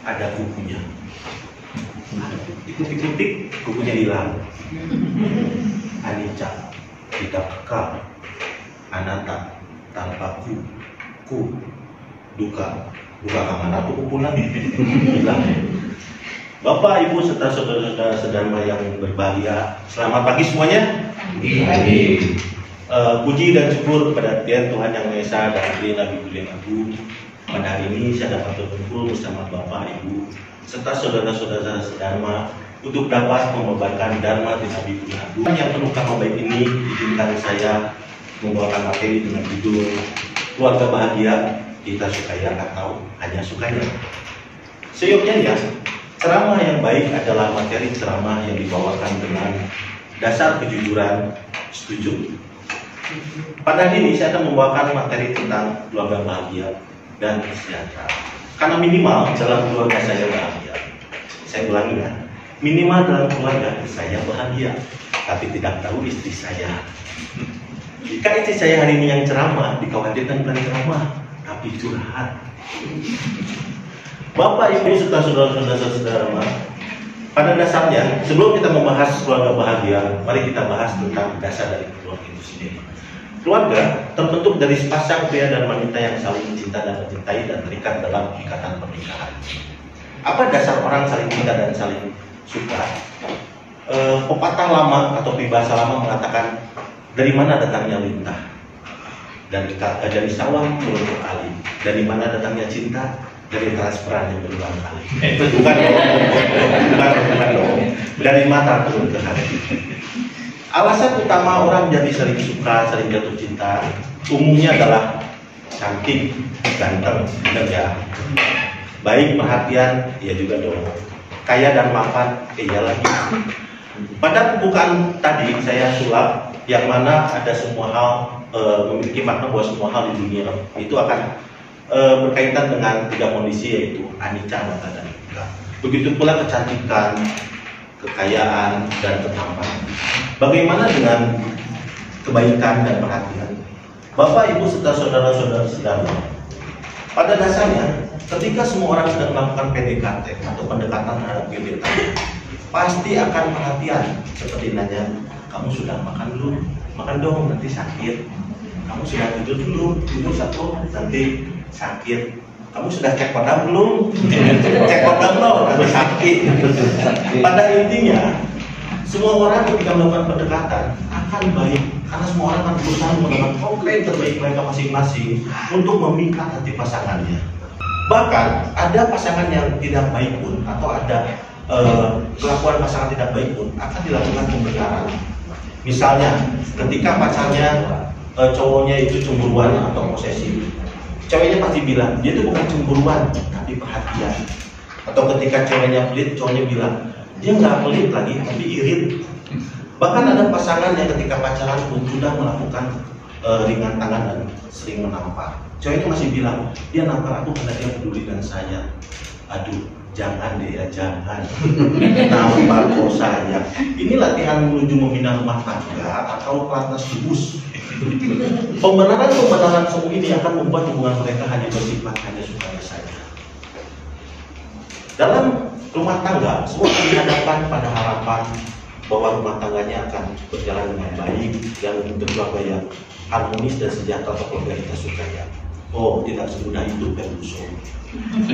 ada kukunya. Ikutik-ikutik, kukunya hilang. Anicca, tidak kekal. Anatta, tanpa ku, duka kamana tuh kumpulan hilang. Bapak, Ibu, serta saudara-saudara sedharma yang berbahagia, selamat pagi semuanya. Pagi. Puji dan syukur kepada Tuhan Yang Maha Esa dan Nabi Kuliah Agung. Pada hari ini saya dapat berkumpul bersama Bapak, Ibu, serta saudara-saudara sedharma untuk dapat membawakan Dharma di Nabi Kuliah Agung. Yang penuh kabar baik ini, izinkan saya membawakan materi dengan judul Keluarga Bahagia, Kita Sukaya atau Hanya Sukanya. Seyogyanya, ceramah yang baik adalah materi ceramah yang dibawakan dengan dasar kejujuran. Setuju? Pada hari ini saya akan membawakan materi tentang keluarga bahagia dan sejahtera. Karena minimal dalam keluarga saya bahagia. Saya ulangi ya, minimal dalam keluarga saya bahagia, tapi tidak tahu istri saya. Jika istri saya hari ini yang ceramah, dikhawatirkan bukan ceramah, tapi curhat. Bapak, Ibu, serta saudara-saudara, pada dasarnya, sebelum kita membahas keluarga bahagia, mari kita bahas tentang dasar dari keluarga itu sendiri. Keluarga terbentuk dari sepasang pria dan wanita yang saling cinta dan mencintai dan terikat dalam ikatan pernikahan. Apa dasar orang saling cinta dan saling suka? Pepatah lama atau peribahasa lama mengatakan, dari mana datangnya lintah? Dari sawah menuntut alih. Dari mana datangnya cinta? Dari transferan yang berulang kali. Bukan dong. Dari mata turun ke hati. Alasan utama orang jadi saling suka, saling jatuh cinta, umumnya adalah cantik, ganteng, benar, baik, perhatian, ya juga dong. Kaya dan mapan, iya lagi. Pada pembukaan tadi saya sulap yang mana ada semua hal memiliki makna bahwa semua hal di dunia itu akan berkaitan dengan tiga kondisi, yaitu anicca, anatta, dan dukkha. Begitu pula kecantikan, kekayaan, dan ketampanan. Bagaimana dengan kebaikan dan perhatian? Bapak, Ibu, serta saudara-saudara sedharma, pada dasarnya ketika semua orang sedang melakukan PDKT atau pendekatan terhadap gebetan, pasti akan perhatian, seperti nanya, kamu sudah makan belum? Makan dong, nanti sakit. Kamu sudah tidur dulu, tidur satu, nanti sakit. Kamu sudah cek kodam belum? Cek kodam loh, nanti sakit. Pada intinya, semua orang ketika melakukan pendekatan akan baik, karena semua orang akan berusaha menggunakan komplain terbaik mereka masing-masing untuk memikat hati pasangannya. Bahkan ada pasangan yang tidak baik pun, atau ada kelakuan pasangan tidak baik pun akan dilakukan pembenaran. Misalnya, ketika pacarnya cowoknya itu cemburuan atau posesif, ceweknya pasti bilang, dia itu bukan cemburuan, tapi perhatian. Atau ketika ceweknya pelit, cowoknya bilang, dia nggak pelit lagi, tapi irit. Bahkan ada pasangan yang ketika pacaran pun sudah melakukan ringan tangan dan sering menampar. Ceweknya masih bilang, dia nampar aku karena dia peduli dengan saya. Aduh, jangan deh ya, jangan. Nampar kok saya. Ini latihan menuju membina rumah tangga atau pelatnas dubus. Pembenaran semua ini akan membuat hubungan mereka hanya bersifat hanya sukanya saja. Dalam rumah tangga, semua akan dihadapkan pada harapan bahwa rumah tangganya akan berjalan dengan baik dan berkeluarga yang harmonis dan sejahtera atau keluarga kita sukaya. Oh, tidak semudah itu, Ferguson.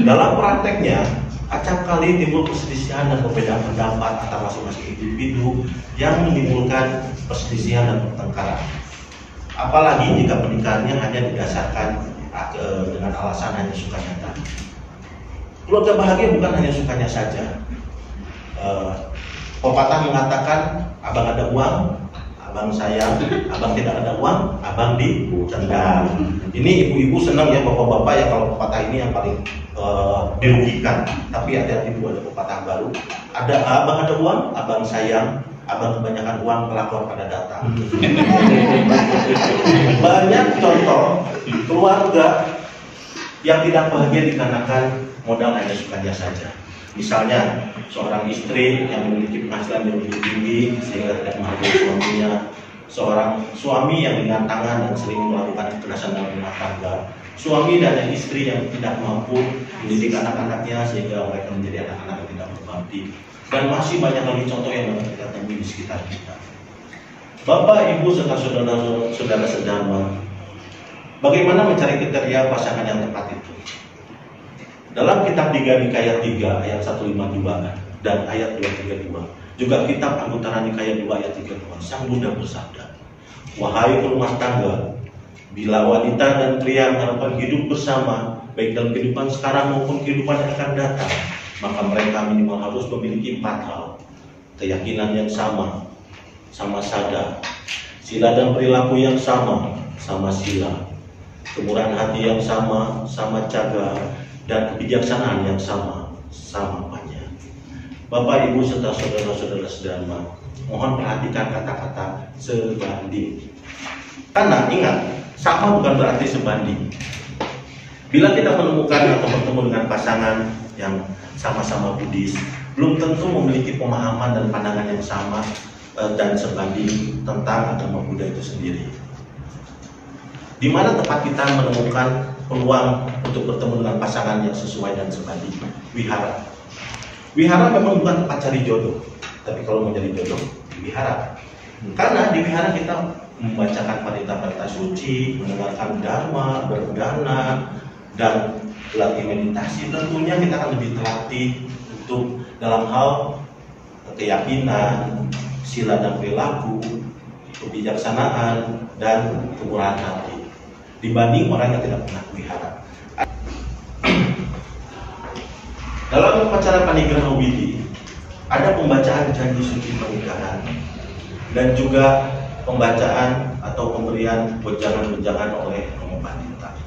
Dalam prakteknya, acap kali timbul perselisihan dan perbedaan pendapat antara masing-masing individu yang menimbulkan perselisihan dan pertengkaran. Apalagi jika pernikahannya hanya didasarkan dengan alasan hanya sukanya tadi. Keluarga bahagia bukan hanya sukanya saja. Pepatah mengatakan, abang ada uang, abang sayang, abang tidak ada uang, abang dicendang. Ini ibu-ibu senang ya, bapak-bapak ya, kalau pepatah ini yang paling dirugikan. Tapi hati-hati, ada pepatah baru. Ada abang ada uang, abang sayang, abang kebanyakan uang, kelakuan pada datang. Banyak contoh keluarga yang tidak bahagia dikarenakan modal hanya sukanya saja. Misalnya seorang istri yang memiliki penghasilan yang lebih tinggi sehingga tidak menghargai suaminya, seorang suami yang ringan tangan dan sering melakukan kekerasan dalam rumah tangga, suami dan istri yang tidak mampu mendidik anak-anaknya sehingga mereka menjadi anak-anak yang tidak berbakti, dan masih banyak lagi contoh yang dapat kita temui di sekitar kita. Bapak, Ibu, serta saudara-saudara sedama, bagaimana mencari kriteria pasangan yang tepat itu? Dalam kitab 3 Nikaya 3 ayat 152 dan ayat 232, juga kitab Anggutara Nikaya 2 ayat 32, Sang Buddha bersabda, "Wahai rumah tangga, bila wanita dan pria mengharapkan hidup bersama, baik dalam kehidupan sekarang maupun kehidupan yang akan datang, maka mereka minimal harus memiliki 4 hal: keyakinan yang sama, sama sadar, sila dan perilaku yang sama, sama sila, kemurahan hati yang sama, sama caga, dan kebijaksanaan yang sama, sama banyak." Bapak, Ibu, serta saudara-saudara sedama, mohon perhatikan kata-kata sebanding. Karena ingat, sama bukan berarti sebanding. Bila kita menemukan atau bertemu dengan pasangan yang sama-sama Buddhis, belum tentu memiliki pemahaman dan pandangan yang sama dan sebanding tentang agama Buddha itu sendiri. Di mana tempat kita menemukan peluang untuk bertemu dengan pasangan yang sesuai dan sebanding? Wihara. Wihara memang bukan tempat cari jodoh, tapi kalau mau cari jodoh, di wihara. Karena di wihara kita membacakan parita-parita suci, mendengarkan dharma, berdana, dan latih meditasi. Tentunya kita akan lebih terlatih untuk dalam hal keyakinan, sila dan perilaku, kebijaksanaan, dan kemurahan hati dibanding orang yang tidak pernah wihara. Dalam upacara panigraha widi ada pembacaan janji suci pernikahan dan juga pembacaan atau pemberian wejangan-wejangan oleh Romo Pandita.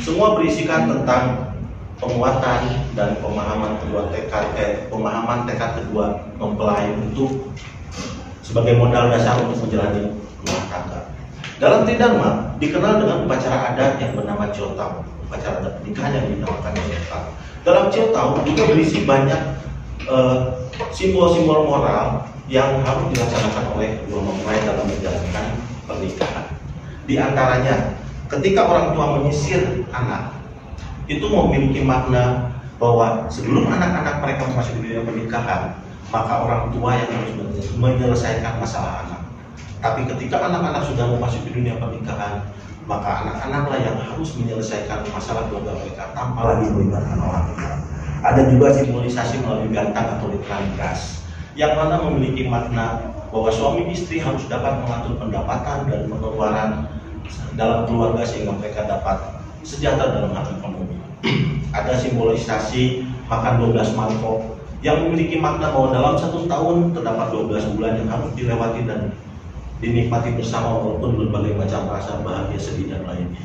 Semua berisikan tentang penguatan dan pemahaman tekad kedua mempelai untuk sebagai modal dasar untuk menjalani rumah tangga. Dalam Tridharma dikenal dengan upacara adat yang bernama Ciotau, upacara adat pernikahan yang dinamakan Ciotau. Dalam Ciotau juga berisi banyak simbol-simbol moral yang harus dilaksanakan oleh kedua mempelai dalam menjalankan pernikahan. Di antaranya, ketika orang tua menyisir anak, itu memiliki makna bahwa sebelum anak-anak mereka memasuki dunia pernikahan, maka orang tua yang harus menyelesaikan masalah anak. Tapi ketika anak-anak sudah memasuki dunia pernikahan, maka anak-anaklah yang harus menyelesaikan masalah keluarga mereka tanpa lagi melibatkan orang tua. Ada juga simbolisasi melalui gantang atau literan gas, yang mana memiliki makna bahwa suami istri harus dapat mengatur pendapatan dan pengeluaran dalam keluarga sehingga mereka dapat sejahtera dalam hal ekonomi. Ada simbolisasi makan 12 mangkok yang memiliki makna bahwa dalam 1 tahun terdapat 12 bulan yang harus dilewati dan dinikmati bersama walaupun berbagai macam rasa bahagia, sedih, dan lainnya.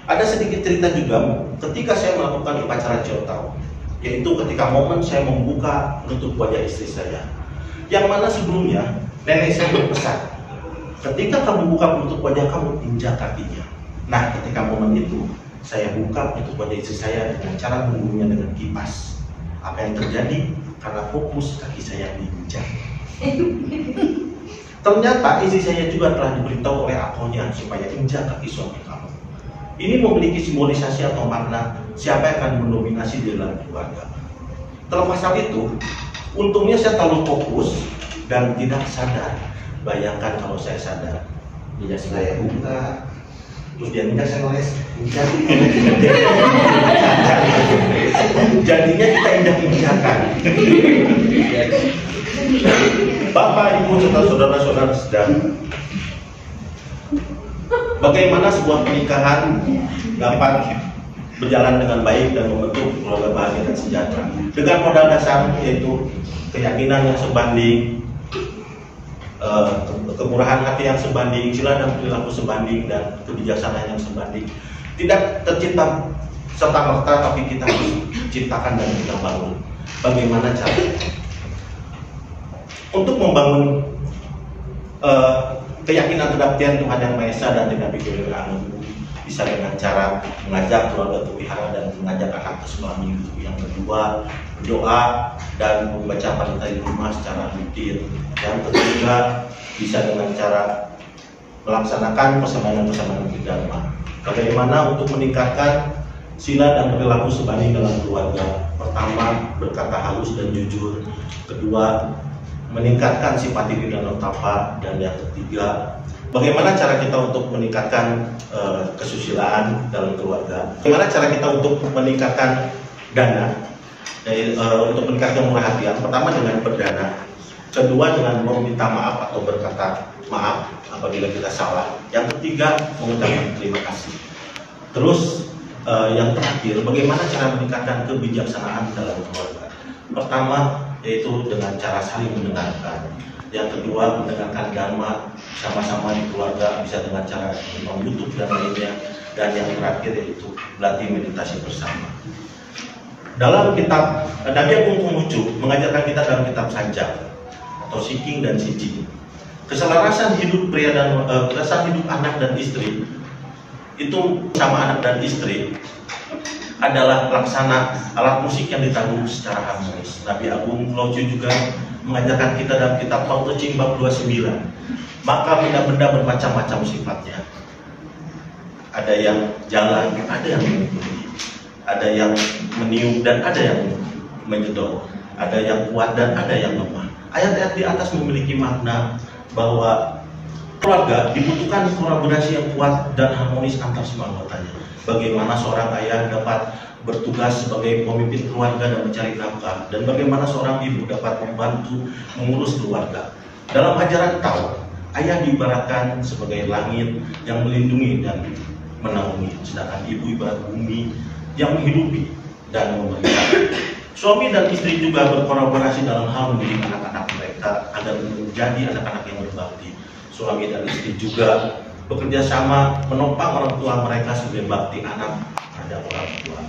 Ada sedikit cerita juga ketika saya melakukan upacara Ciotau, yaitu ketika momen saya membuka penutup wajah istri saya, yang mana sebelumnya nenek saya berpesan, ketika kamu buka penutup wajah kamu, injak kakinya. Nah, ketika momen itu saya buka penutup wajah istri saya dengan cara menggulungnya dengan kipas. Apa yang terjadi? Karena fokus kaki saya diinjak. Ternyata istri saya juga telah diberitahu oleh akonya supaya injak kaki suami kamu. Ini memiliki simbolisasi atau makna siapa yang akan mendominasi di dalam keluarga. Terlepas hal itu, untungnya saya terlalu fokus dan tidak sadar. Bayangkan kalau saya sadar, injak saya buka, terus dia minta saya ngoles, injak. Jadinya kita injak-injakan. Bapak, Ibu, serta saudara-saudara sedang, bagaimana sebuah pernikahan dapat berjalan dengan baik dan membentuk keluarga bahagia dan sejahtera dengan modal dasar yaitu keyakinan yang sebanding, kemurahan hati yang sebanding, sila dan perilaku sebanding, dan kebijaksanaan yang sebanding. Tidak tercipta serta-merta, tapi kita harus ciptakan dan kita bangun. Bagaimana caranya? Untuk membangun keyakinan terhadap Tuhan yang Maha Esa dan tidak pikir bisa dengan cara mengajak keluarga untuk wihara dan mengajak anak ke sekolah minggu. Yang kedua, berdoa dan membaca parita di rumah secara rutin. Yang ketiga, bisa dengan cara melaksanakan persemayanan-persemayanan dharma. Bagaimana untuk meningkatkan sila dan perilaku sebanding dalam keluarga? Pertama, berkata halus dan jujur. Kedua, meningkatkan sifat diri dan notapa. Dan yang ketiga, bagaimana cara kita untuk meningkatkan kesusilaan dalam keluarga? Bagaimana cara kita untuk meningkatkan dana, untuk meningkatkan murah hatian? Pertama dengan berdana. Kedua dengan meminta maaf atau berkata maaf apabila kita salah. Yang ketiga, mengucapkan terima kasih. Terus yang terakhir, bagaimana cara meningkatkan kebijaksanaan dalam keluarga? Pertama, yaitu dengan cara saling mendengarkan. Yang kedua, mendengarkan dharma sama-sama di keluarga, bisa dengan cara menonton YouTube dan lainnya. Dan yang terakhir yaitu berlatih meditasi bersama. Dalam kitab Nabi Agung Konghucu mengajarkan kita dalam kitab Sanjak atau Siking dan Sijing, keselarasan hidup pria dan keselarasan hidup anak dan istri itu sama anak dan istri adalah pelaksana alat musik yang ditanggung secara harmonis. Nabi Agung Konghucu juga mengajarkan kita dalam kitab Tao Te Ching bab 29. Maka benda-benda bermacam-macam sifatnya. Ada yang jalan, ada yang mengikuti, ada yang meniup dan ada yang menyedot, ada yang kuat dan ada yang lemah. Ayat-ayat di atas memiliki makna bahwa keluarga dibutuhkan kolaborasi yang kuat dan harmonis antar semua anggotanya. Bagaimana seorang ayah dapat bertugas sebagai pemimpin keluarga dan mencari nafkah, dan bagaimana seorang ibu dapat membantu mengurus keluarga. Dalam ajaran Tao, ayah diibaratkan sebagai langit yang melindungi dan menaungi, sedangkan ibu ibarat bumi yang menghidupi dan memelihara. Suami dan istri juga berkolaborasi dalam hal mendidik anak-anak mereka agar menjadi anak-anak yang berbakti. Suami dan istri juga bekerja sama menopang orang tua mereka sebagai bakti anak pada orang tua.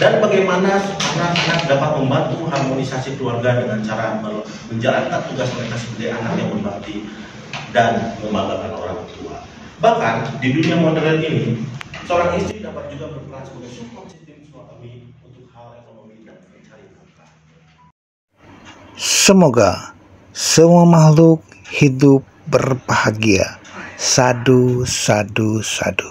Dan bagaimana anak-anak dapat membantu harmonisasi keluarga dengan cara menjalankan tugas mereka sebagai anak yang berbakti dan membanggakan orang tua. Bahkan di dunia modern ini, seorang istri dapat juga berperan sebagai support sistem suami untuk hal ekonomi dan mencari nafkah. Semoga semua makhluk hidup berbahagia. Sadu, sadu, sadu.